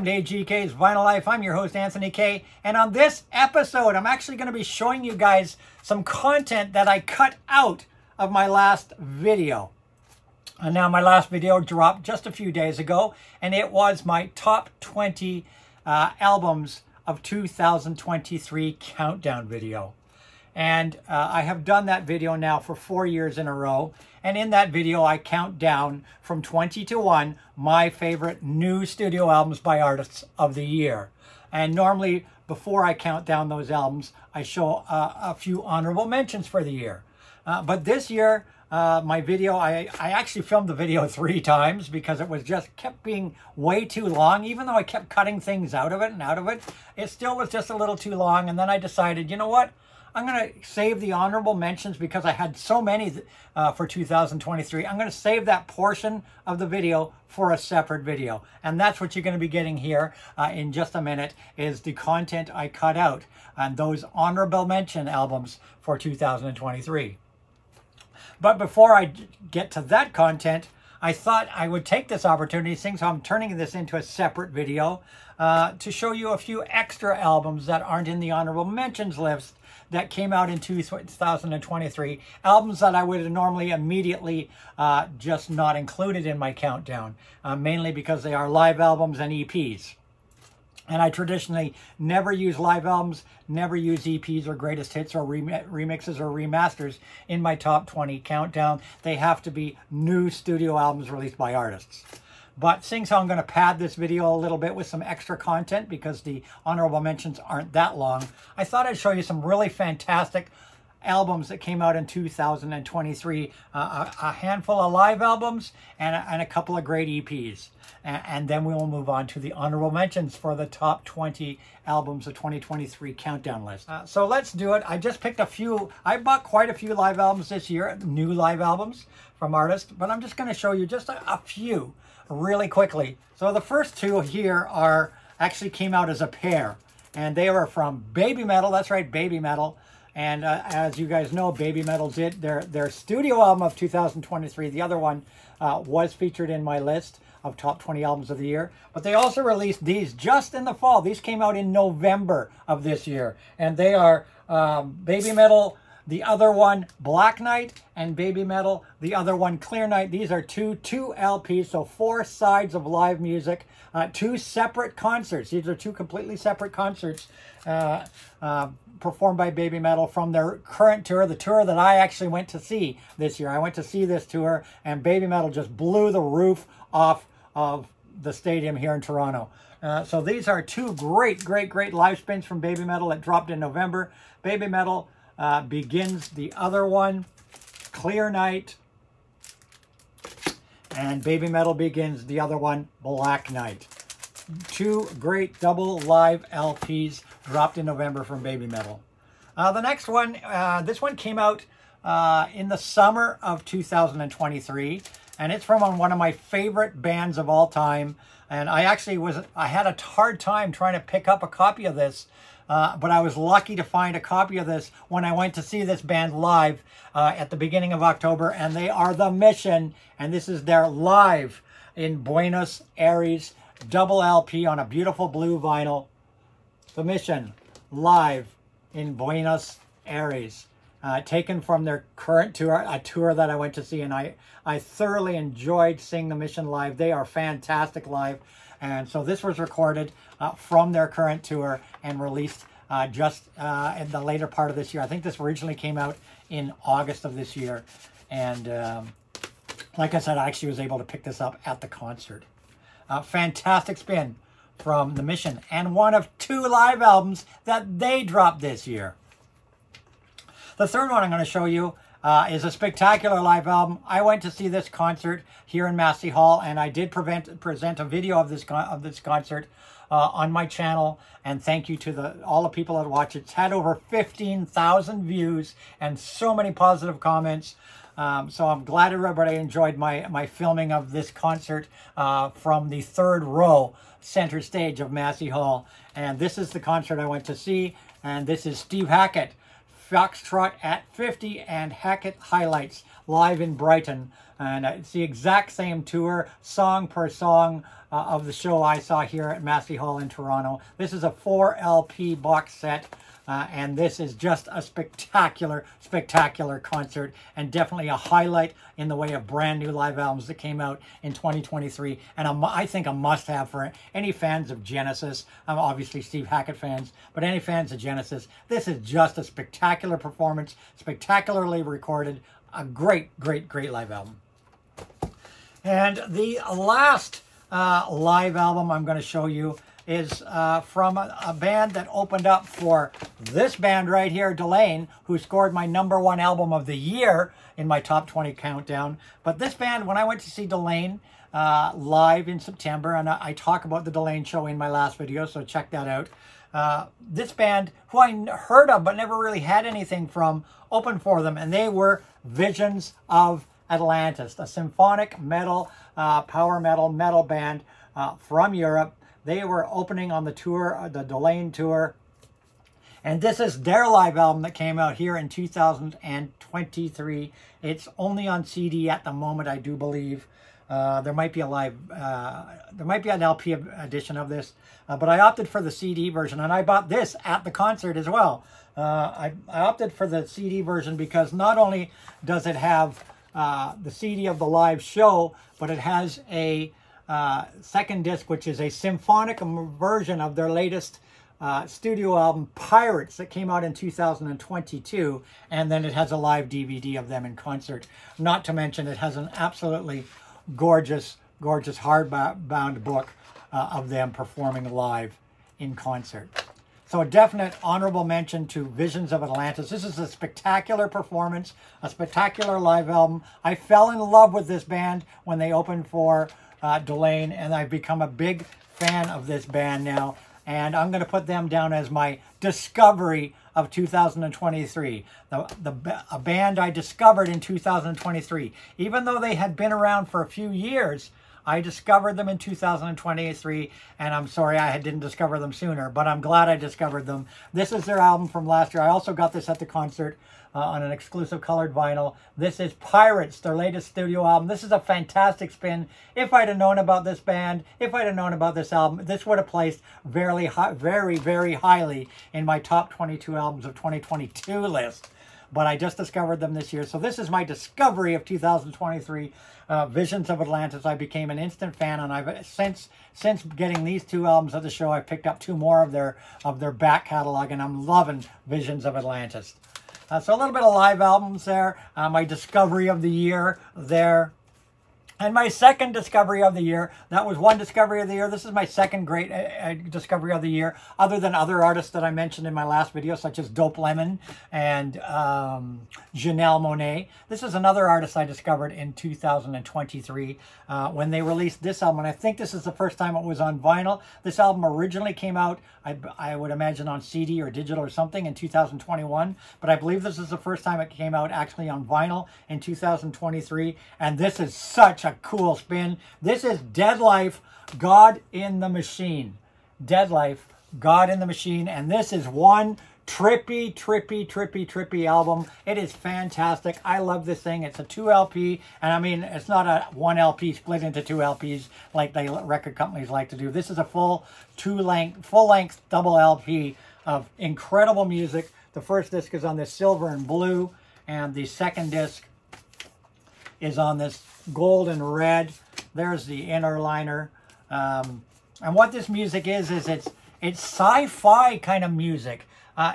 welcome to AGK's Vinyl Life. I'm your host, Anthony K. And on this episode, I'm actually going to be showing you guys some content that I cut out of my last video. And now my last video dropped just a few days ago, and it was my top 20 albums of 2023 countdown video. And I have done that video now for 4 years in a row. And in that video, I count down from 20 to 1 my favorite new studio albums by artists of the year. And normally, before I count down those albums, I show a few honorable mentions for the year. But this year, my video, I actually filmed the video 3 times because it was just kept being way too long. Even though I kept cutting things out of it, it still was just a little too long. And then I decided, you know what? I'm going to save the honorable mentions because I had so many for 2023. I'm going to save that portion of the video for a separate video. And that's what you're going to be getting here in just a minute, is the content I cut out and those honorable mention albums for 2023. But before I get to that content, I thought I would take this opportunity, since I'm turning this into a separate video, to show you a few extra albums that aren't in the honorable mentions list that came out in 2023. Albums that I would have normally immediately just not included in my countdown, mainly because they are live albums and EPs. And I traditionally never use live albums, never use EPs or greatest hits or remixes or remasters in my top 20 countdown. They have to be new studio albums released by artists. But seeing how I'm going to pad this video a little bit with some extra content because the honorable mentions aren't that long, I thought I'd show you some really fantastic albums that came out in 2023. A handful of live albums and a couple of great EPs. And then we will move on to the honorable mentions for the top 20 albums of 2023 countdown list. So let's do it. I just picked a few. I bought quite a few live albums this year, new live albums from artists, but I'm just going to show you just a few really quickly. So the first two here actually came out as a pair, and they were from BabyMetal. That's right, BabyMetal. And as you guys know, BabyMetal did their studio album of 2023. The other one was featured in my list of top 20 albums of the year. But they also released these just in the fall. These came out in November of this year. And they are BabyMetal, the other one Black Night, and BabyMetal, the other one Clear Night. These are two LPs, so 4 sides of live music, 2 separate concerts. These are 2 completely separate concerts performed by BabyMetal from their current tour, the tour that I actually went to see this year. I went to see this tour, and BabyMetal just blew the roof off of the stadium here in Toronto. So these are 2 great live spins from BabyMetal that dropped in November. BabyMetal Begins, the other one Clear Night, and BabyMetal Begins, the other one Black Night. 2 great double live LPs dropped in November from BabyMetal. The next one, this one came out in the summer of 2023, and it's from one of my favorite bands of all time. And I had a hard time trying to pick up a copy of this, but I was lucky to find a copy of this when I went to see this band live at the beginning of October, and they are The Mission, and this is their Live in Buenos Aires double LP on a beautiful blue vinyl. The Mission, Live in Buenos Aires, taken from their current tour, a tour that I went to see, and I thoroughly enjoyed seeing The Mission live. They are fantastic live, and so this was recorded from their current tour and released just in the later part of this year. I think this originally came out in August of this year, and like I said, I actually was able to pick this up at the concert. Fantastic spin from The Mission, and one of 2 live albums that they dropped this year. The third one I'm going to show you is a spectacular live album. I went to see this concert here in Massey Hall, and I did present a video of this concert on my channel, and thank you to all the people that watched it. It's had over 15,000 views and so many positive comments. So I'm glad everybody enjoyed my filming of this concert from the 3rd row center stage of Massey Hall. And this is the concert I went to see, and this is Steve Hackett Foxtrot at 50 and Hackett Highlights live in Brighton. And it's the exact same tour, song per song, of the show I saw here at Massey Hall in Toronto. This is a 4 LP box set. And this is just a spectacular, spectacular concert, and definitely a highlight in the way of brand new live albums that came out in 2023. And I think a must-have for any fans of Genesis. I'm obviously Steve Hackett fans, but any fans of Genesis, this is just a spectacular performance, spectacularly recorded, a great, great, great live album. And the last live album I'm going to show you is from a band that opened up for this band right here, Delane, who scored my #1 album of the year in my top 20 countdown. But this band, when I went to see Delane live in September, and I talk about the Delane show in my last video, so check that out. This band, who I heard of but never really had anything from, opened for them, and they were Visions of Atlantis, a symphonic metal, power metal band from Europe. They were opening on the tour, the Delane tour. And this is their live album that came out here in 2023. It's only on CD at the moment, I do believe. There might be a there might be an LP edition of this. But I opted for the CD version, and I bought this at the concert as well. I opted for the CD version because not only does it have the CD of the live show, but it has a second disc, which is a symphonic version of their latest studio album, Pirates, that came out in 2022. And then it has a live DVD of them in concert. Not to mention, it has an absolutely gorgeous, gorgeous hardbound book of them performing live in concert. So a definite honorable mention to Visions of Atlantis. This is a spectacular performance, a spectacular live album. I fell in love with this band when they opened for Delane, and I've become a big fan of this band now, and I'm going to put them down as my discovery of 2023. A band I discovered in 2023. Even though they had been around for a few years, I discovered them in 2023, and I'm sorry I didn't discover them sooner, but I'm glad I discovered them. This is their album from last year. I also got this at the concert on an exclusive colored vinyl. This is Pirates, their latest studio album. This is a fantastic spin. If I'd have known about this band, if I'd have known about this album, this would have placed very, very highly in my top 22 albums of 2022 list. But I just discovered them this year. So this is my discovery of 2023, Visions of Atlantis. I became an instant fan, and I've since getting these two albums of the show, I've picked up 2 more of their back catalog, and I'm loving Visions of Atlantis. So a little bit of live albums there. My discovery of the year there. And my second discovery of the year, that was one discovery of the year. This is my second great discovery of the year, other than other artists that I mentioned in my last video, such as Dope Lemon and Janelle Monáe. This is another artist I discovered in 2023 when they released this album. And I think this is the first time it was on vinyl. This album originally came out, I would imagine, on CD or digital or something in 2021. But I believe this is the first time it came out actually on vinyl in 2023. And this is such a cool spin. This is Dead Life, God in the Machine. Dead Life, God in the Machine. And this is one trippy album. It is fantastic. I love this thing. It's a 2 LP, and I mean, it's not a 1 LP split into 2 LPs like the record companies like to do. This is a full length double LP of incredible music. The first disc is on this silver and blue, and the second disc is on this gold and red. There's the inner liner. And what this music is it's sci-fi kind of music.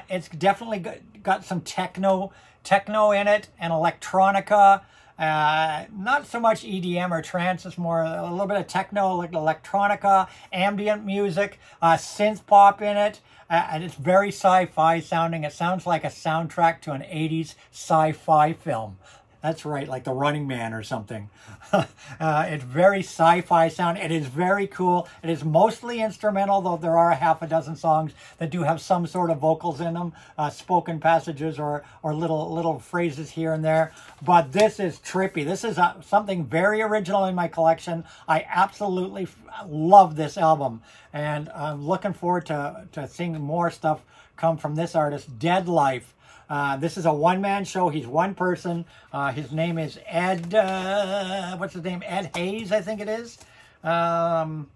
It's definitely got some techno in it, and electronica. Not so much EDM or trance. It's more a little bit of techno, like electronica, ambient music, synth pop in it. And it's very sci-fi sounding. It sounds like a soundtrack to an 80s sci-fi film. That's right, like The Running Man or something. It's very sci-fi sound. It is very cool. It is mostly instrumental, though there are half a dozen songs that do have some sort of vocals in them, spoken passages or little phrases here and there. But this is trippy. This is something very original in my collection. I absolutely love this album, and I'm looking forward to seeing more stuff come from this artist, Dead Life. This is a one-man show. He's one person. His name is Ed, what's his name? Ed Hayes, I think it is. Ed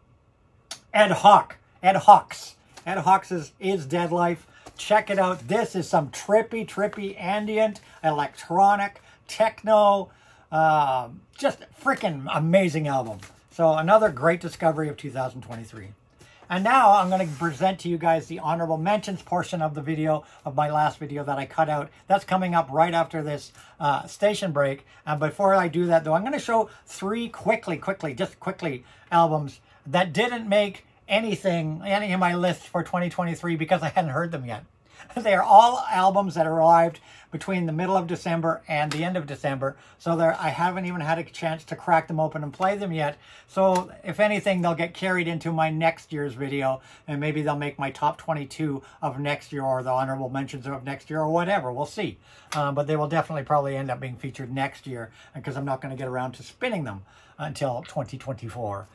Hawk. Ed Hawks. Ed Hawks is Dead Life. Check it out. This is some trippy ambient, electronic, techno, just freaking amazing album. So another great discovery of 2023. And now I'm going to present to you guys the honorable mentions portion of the video, of my last video that I cut out. That's coming up right after this station break. And before I do that, though, I'm going to show three quickly albums that didn't make any of my list for 2023 because I hadn't heard them yet. They are all albums that arrived between the middle of December and the end of December. So I haven't even had a chance to crack them open and play them yet. So if anything, they'll get carried into my next year's video. And maybe they'll make my top 22 of next year or the honorable mentions of next year or whatever. We'll see. But they will definitely probably end up being featured next year because I'm not going to get around to spinning them until 2024.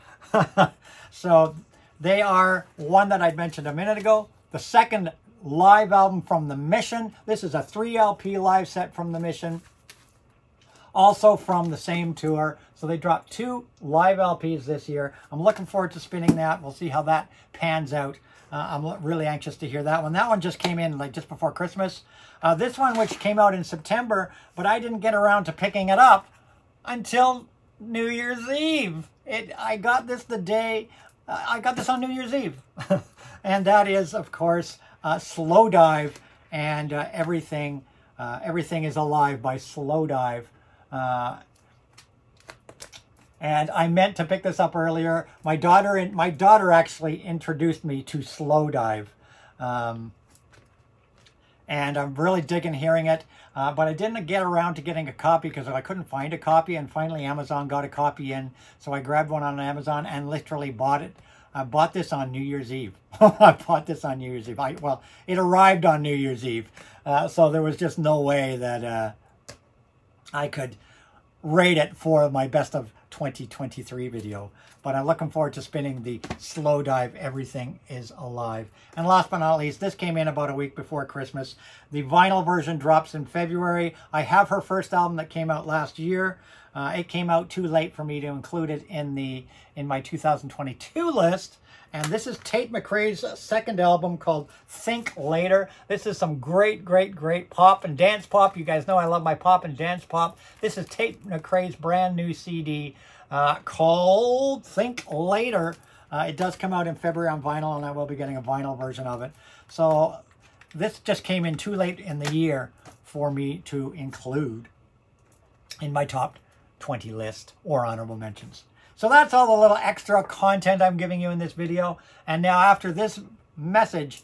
So they are one that I mentioned a minute ago. The second live album from The Mission. This is a 3 LP live set from The Mission. Also from the same tour. So they dropped 2 live LPs this year. I'm looking forward to spinning that. We'll see how that pans out. I'm really anxious to hear that one. That one just came in like just before Christmas. This one, which came out in September, but I didn't get around to picking it up until New Year's Eve. I got this I got this on New Year's Eve. And that is, of course, Slow Dive and Everything Is Alive by Slow Dive. And I meant to pick this up earlier. My daughter actually introduced me to Slow Dive. And I'm really digging hearing it. But I didn't get around to getting a copy because I couldn't find a copy. And finally Amazon got a copy in. So I grabbed one on Amazon and literally bought it. I bought this on New Year's Eve. I bought this on New Year's Eve. Well, it arrived on New Year's Eve. So there was just no way that I could rate it for my best of 2023 video. But I'm looking forward to spinning the Slow Dive Everything Is Alive. And last but not least, this came in about a week before Christmas. The vinyl version drops in February. I have her first album that came out last year. It came out too late for me to include it in my 2022 list. And this is Tate McRae's second album called Think Later. This is some great pop and dance pop. You guys know I love my pop and dance pop. This is Tate McRae's brand new CD called Think Later. It does come out in February on vinyl, and I will be getting a vinyl version of it. So this just came in too late in the year for me to include in my top 20 list or honorable mentions. So that's all the little extra content I'm giving you in this video. And now after this message,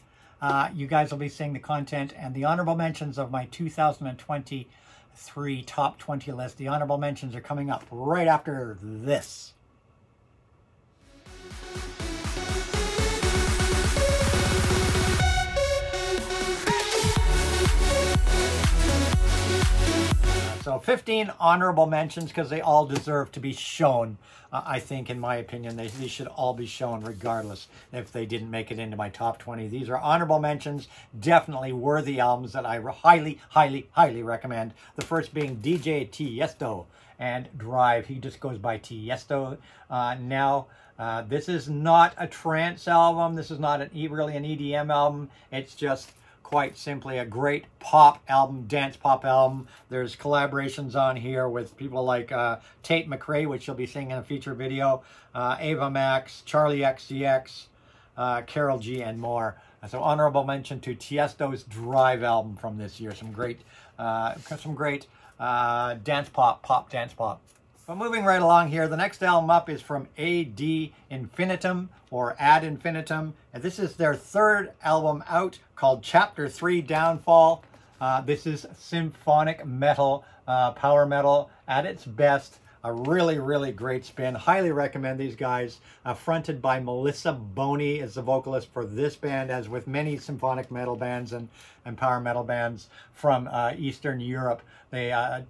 you guys will be seeing the content and the honorable mentions of my 2023 top 20 list. The honorable mentions are coming up right after this. So 15 honorable mentions because they all deserve to be shown. I think, in my opinion, they should all be shown regardless if they didn't make it into my top 20. These are honorable mentions, definitely worthy albums that I highly recommend. The first being DJ Tiesto and Drive. He just goes by Tiesto now. This is not a trance album. This is not really an EDM album. It's just quite simply a great pop album, dance pop album. There's collaborations on here with people like Tate McRae, which you'll be seeing in a feature video, Ava Max, Charlie XCX, Carol G, and more. So honorable mention to Tiesto's Drive album from this year. Some great dance pop dance pop. But moving right along here, the next album up is from Ad Infinitum, or Ad Infinitum. And this is their third album out called Chapter 3 Downfall. This is symphonic metal, power metal at its best. A really great spin. Highly recommend these guys. Fronted by Melissa Boney is the vocalist for this band, as with many symphonic metal bands and power metal bands from Eastern Europe. They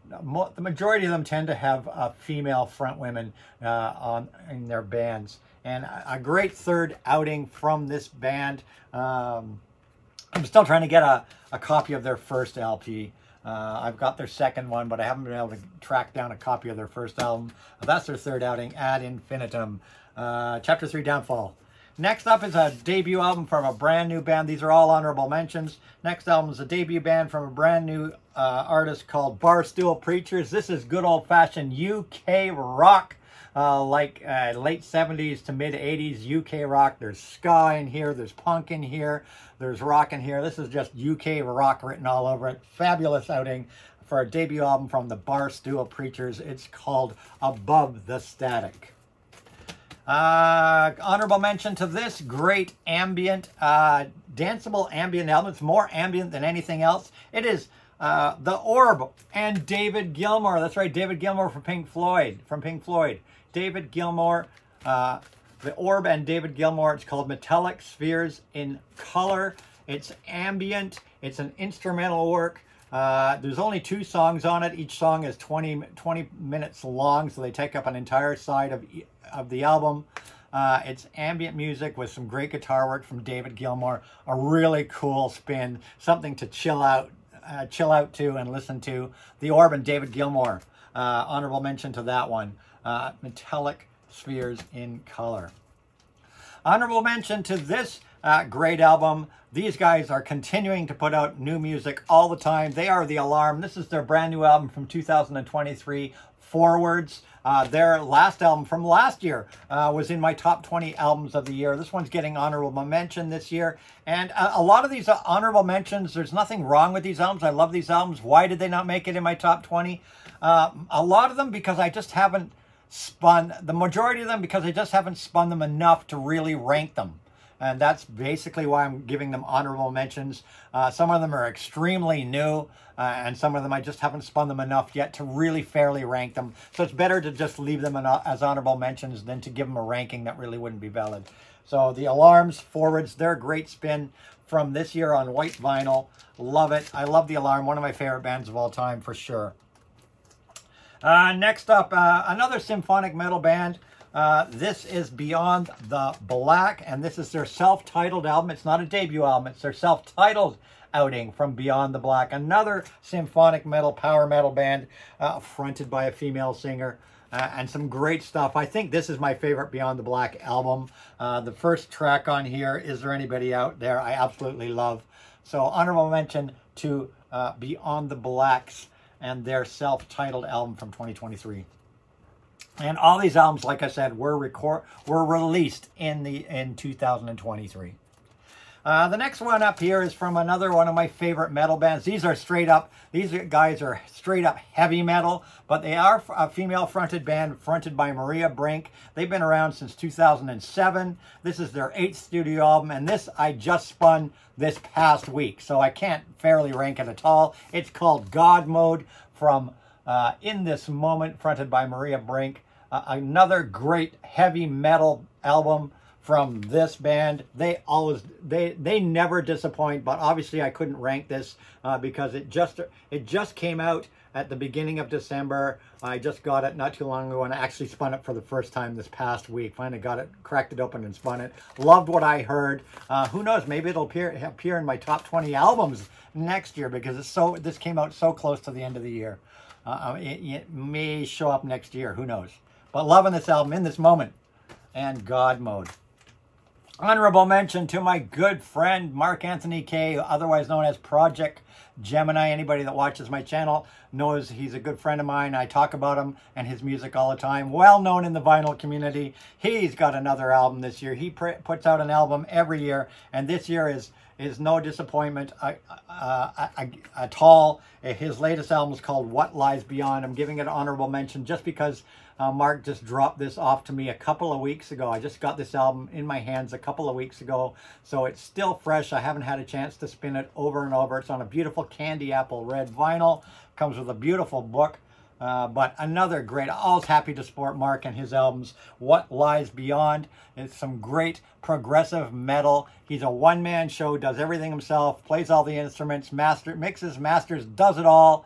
the majority of them tend to have female front women in their bands. And a great third outing from this band. I'm still trying to get a copy of their first LP. I've got their second one, but I haven't been able to track down a copy of their first album. That's their third outing, Ad Infinitum. Chapter 3, Downfall. Next up is a debut album from a brand new band. These are all honorable mentions. Next album is a debut band from a brand new artist called Barstool Preachers. This is good old-fashioned UK rock, like late 70s to mid 80s UK rock. There's ska in here, there's punk in here, there's rock in here. This is just UK rock written all over it. Fabulous outing for a debut album from the Barstool Preachers. It's called Above the Static. Honorable mention to this great ambient, danceable ambient album. It's more ambient than anything else. It is The Orb and David Gilmour. That's right, David Gilmour from Pink Floyd. David Gilmour, The Orb and David Gilmour. It's called Metallic Spheres in Color. It's ambient. It's an instrumental work. There's only 2 songs on it. Each song is 20 minutes long, so they take up an entire side of the album. It's ambient music with some great guitar work from David Gilmour. A really cool spin, something to chill out to and listen to. The Orb and David Gilmour. Honorable mention to that one. Metallic Spheres in Color. Honorable mention to this great album. These guys are continuing to put out new music all the time. They are The Alarm. This is their brand new album from 2023, Forwards. Their last album from last year was in my top 20 albums of the year. This one's getting honorable mention this year. And a lot of these honorable mentions, there's nothing wrong with these albums. I love these albums. Why did they not make it in my top 20? A lot of them because I just haven't spun, the majority of them because I just haven't spun them enough to really rank them. And that's basically why I'm giving them honorable mentions. Some of them are extremely new, and some of them I just haven't spun them enough yet to really fairly rank them. So it's better to just leave them as honorable mentions than to give them a ranking that really wouldn't be valid. So The Alarms, Forwards, they're a great spin from this year on white vinyl. Love it. I love The Alarm, one of my favorite bands of all time for sure. Next up, another symphonic metal band. This is Beyond the Black, and this is their self-titled album. It's not a debut album, it's their self-titled outing from Beyond the Black. Another symphonic metal, power metal band fronted by a female singer, and some great stuff. I think this is my favorite Beyond the Black album. The first track on here, Is There Anybody Out There, I absolutely love. So honorable mention to Beyond the Blacks and their self-titled album from 2023. And all these albums, like I said, were released in 2023. The next one up here is from another one of my favorite metal bands. These guys are straight up heavy metal, but they are a female fronted band fronted by Maria Brink. They've been around since 2007. This is their 8th studio album, and this I just spun this past week, so I can't fairly rank it at all. It's called God Mode from In This Moment, fronted by Maria Brink. Another great heavy metal album from this band. They never disappoint, but obviously I couldn't rank this because it just came out at the beginning of December. I just got it not too long ago and I actually spun it for the first time this past week. Finally got it, cracked it open and spun it. Loved what I heard. Who knows, maybe it'll appear in my top 20 albums next year because this came out so close to the end of the year. It may show up next year, who knows. But loving this album, In This Moment, and God Mode. Honorable mention to my good friend, Mark Anthony K, otherwise known as Projekt Gemineye. Anybody that watches my channel knows he's a good friend of mine. I talk about him and his music all the time. Well known in the vinyl community. He's got another album this year. He puts out an album every year, and this year is no disappointment at all. His latest album is called What Lies Beyond. I'm giving it an honorable mention just because Mark just dropped this off to me a couple of weeks ago. I just got this album in my hands a couple of weeks ago, so it's still fresh. I haven't had a chance to spin it over and over. It's on a beautiful candy apple red vinyl. Comes with a beautiful book. But another great, always happy to support Mark and his albums. What Lies Beyond. It's some great progressive metal. He's a one-man show, does everything himself, plays all the instruments, mixes, masters, does it all.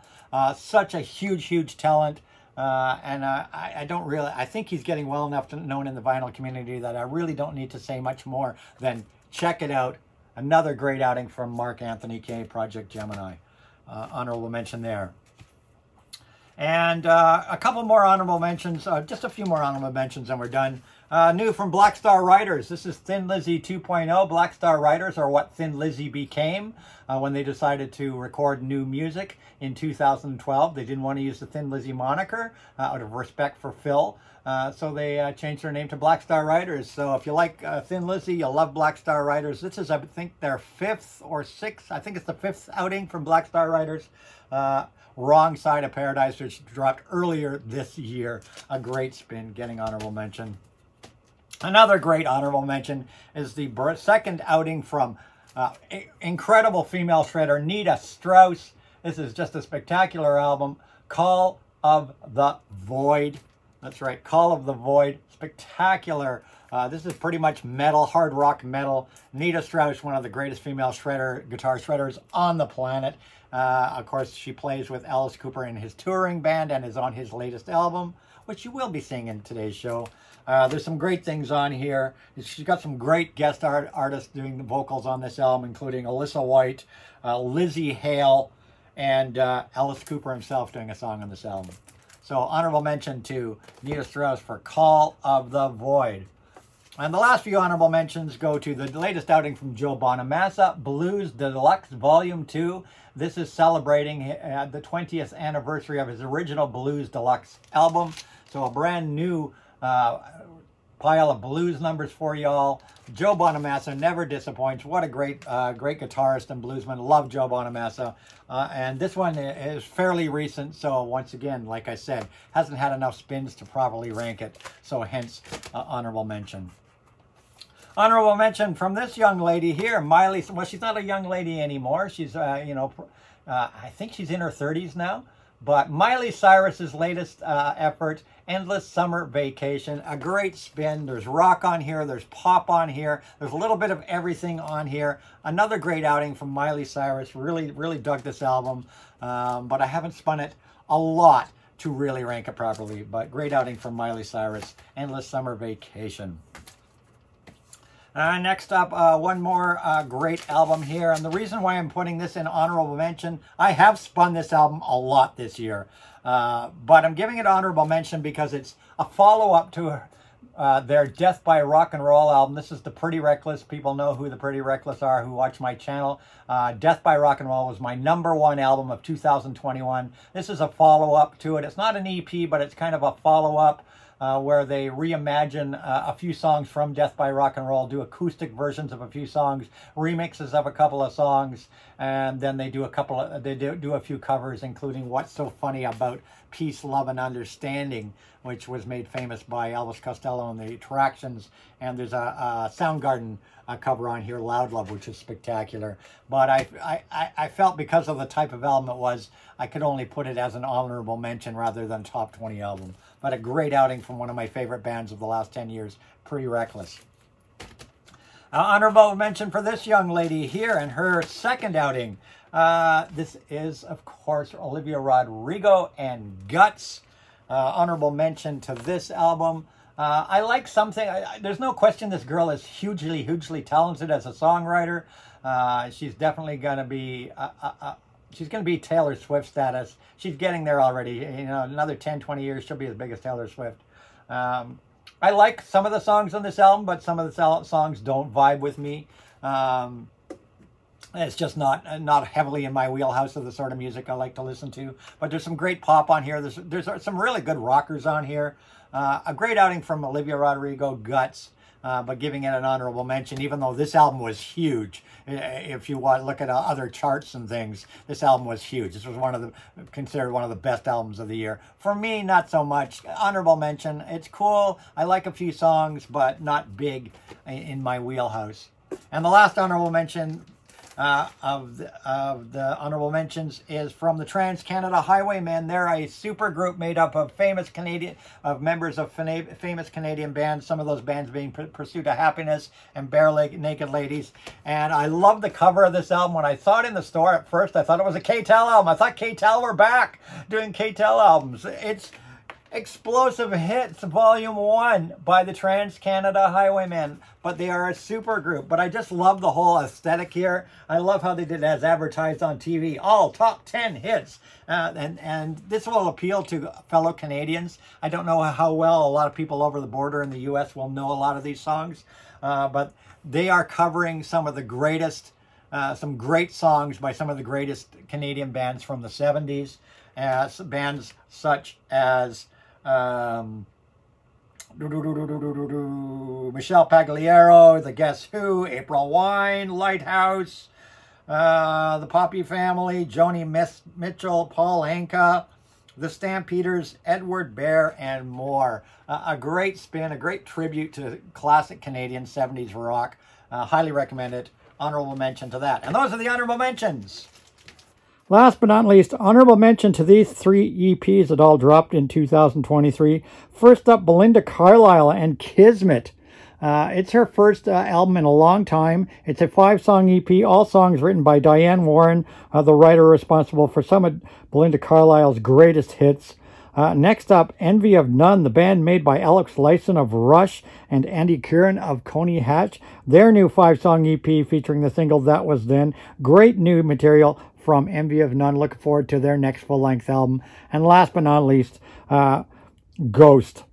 Such a huge talent. I think he's getting well enough known in the vinyl community that I really don't need to say much more than check it out. Another great outing from Mark Anthony Kaye, Projekt Gemineye. Honorable mention there. And a couple more honorable mentions, just a few more honorable mentions and we're done. New from Black Star Writers. This is Thin Lizzy 2.0. Black Star Writers are what Thin Lizzy became when they decided to record new music in 2012. They didn't want to use the Thin Lizzy moniker out of respect for Phil. So they changed their name to Black Star Writers. So if you like Thin Lizzy, you'll love Black Star Writers. This is, I think, their 5th or 6th. I think it's the 5th outing from Black Star Writers. Wrong Side of Paradise, which dropped earlier this year. A great spin, getting honorable mention. Another great honorable mention is the second outing from incredible female shredder Nita Strauss. This is just a spectacular album, Call of the Void. That's right, Call of the Void. Spectacular. This is pretty much metal, hard rock metal. Nita Strauss, one of the greatest female guitar shredders on the planet. Of course, she plays with Alice Cooper in his touring band and is on his latest album, which you will be seeing in today's show. There's some great things on here. She's got some great guest artists doing the vocals on this album, including Alyssa White, Lizzie Hale, and Alice Cooper himself doing a song on this album. So honorable mention to Nita Strauss for Call of the Void. And the last few honorable mentions go to the latest outing from Joe Bonamassa, Blues Deluxe Volume 2. This is celebrating the 20th anniversary of his original Blues Deluxe album. So a brand new pile of blues numbers for y'all. Joe Bonamassa never disappoints. What a great guitarist and bluesman. Love Joe Bonamassa. And this one is fairly recent, so once again, like I said, hasn't had enough spins to properly rank it. So hence, honorable mention. Honorable mention from this young lady here, Miley. Well, she's not a young lady anymore. She's, I think she's in her 30s now. But Miley Cyrus's latest effort, Endless Summer Vacation, a great spin. There's rock on here, there's pop on here, there's a little bit of everything on here. Another great outing from Miley Cyrus. Really, really dug this album, but I haven't spun it a lot to really rank it properly. But great outing from Miley Cyrus, Endless Summer Vacation. Next up, one more great album here. And the reason why I'm putting this in honorable mention, I have spun this album a lot this year. But I'm giving it honorable mention because it's a follow-up to their Death by Rock and Roll album. This is the Pretty Reckless. People know who the Pretty Reckless are who watch my channel. Death by Rock and Roll was my #1 album of 2021. This is a follow-up to it. It's not an EP, but it's kind of a follow-up. Where they reimagine a few songs from Death by Rock and Roll, do acoustic versions of a few songs, remixes of a couple of songs, and then they do a few covers, including What's So Funny About Peace, Love, and Understanding, which was made famous by Elvis Costello and the Attractions. And there's a Soundgarden cover on here, Loud Love, which is spectacular. But I felt because of the type of album it was, I could only put it as an honorable mention rather than top 20 album. But a great outing from one of my favorite bands of the last 10 years, Pretty Reckless. Honorable mention for this young lady here and her second outing. This is, of course, Olivia Rodrigo and Guts. Honorable mention to this album. I like something. There's no question this girl is hugely, hugely talented as a songwriter. She's definitely going to be... she's going to be Taylor Swift status. She's getting there already. You know, another 10, 20 years, she'll be as big as Taylor Swift. I like some of the songs on this album, but some of the songs don't vibe with me. It's just not heavily in my wheelhouse of the sort of music I like to listen to. But there's some great pop on here. There's some really good rockers on here. A great outing from Olivia Rodrigo, Guts. But giving it an honorable mention, even though this album was huge. If you want to look at other charts and things, this album was huge. This was considered one of the best albums of the year. For me, not so much. Honorable mention. It's cool. I like a few songs, but not big in my wheelhouse. And the last honorable mention of the honorable mentions is from the Trans-Canada Highwaymen. They're a super group made up of members of famous Canadian bands, some of those bands being Pursuit of Happiness and Bare Naked Ladies. And I love the cover of this album. When I saw it in the store at first, I thought it was a K-Tel album. I thought K-Tel were back doing K-Tel albums. Explosive Hits Volume 1 by the Trans-Canada Highwaymen, but they are a super group. But I just love the whole aesthetic here. I love how they did it as advertised on TV. All top 10 hits. And this will appeal to fellow Canadians. I don't know how well a lot of people over the border in the U.S. will know a lot of these songs, but they are covering some of the greatest, some great songs by some of the greatest Canadian bands from the 70s. Bands such as Michelle Pagliaro, The Guess Who, April Wine, Lighthouse, The Poppy Family, Joni Mitchell, Paul Anka, The Stampeders, Edward Bear, and more. A great spin, a great tribute to classic Canadian 70s rock. Highly recommend it. Honorable mention to that. And those are the honorable mentions. Last but not least, honorable mention to these 3 EPs that all dropped in 2023. First up, Belinda Carlisle and Kismet. It's her first album in a long time. It's a 5-song EP, all songs written by Diane Warren, the writer responsible for some of Belinda Carlisle's greatest hits. Next up, Envy of None, the band made by Alex Lifeson of Rush and Andy Kieran of Coney Hatch. Their new 5-song EP featuring the single That Was Then. Great new material from Envy of None. Looking forward to their next full-length album. And last but not least, Ghost.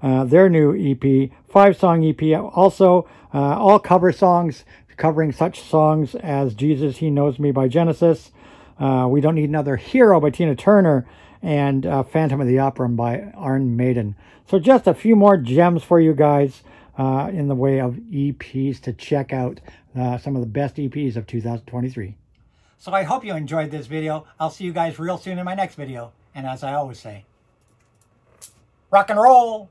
Their new EP, 5-song EP, also all cover songs, covering such songs as Jesus, He Knows Me by Genesis, We Don't Need Another Hero by Tina Turner, and Phantom of the Opera by Iron Maiden. So just a few more gems for you guys in the way of EPs to check out, some of the best EPs of 2023. So I hope you enjoyed this video. I'll see you guys real soon in my next video. And as I always say, rock and roll!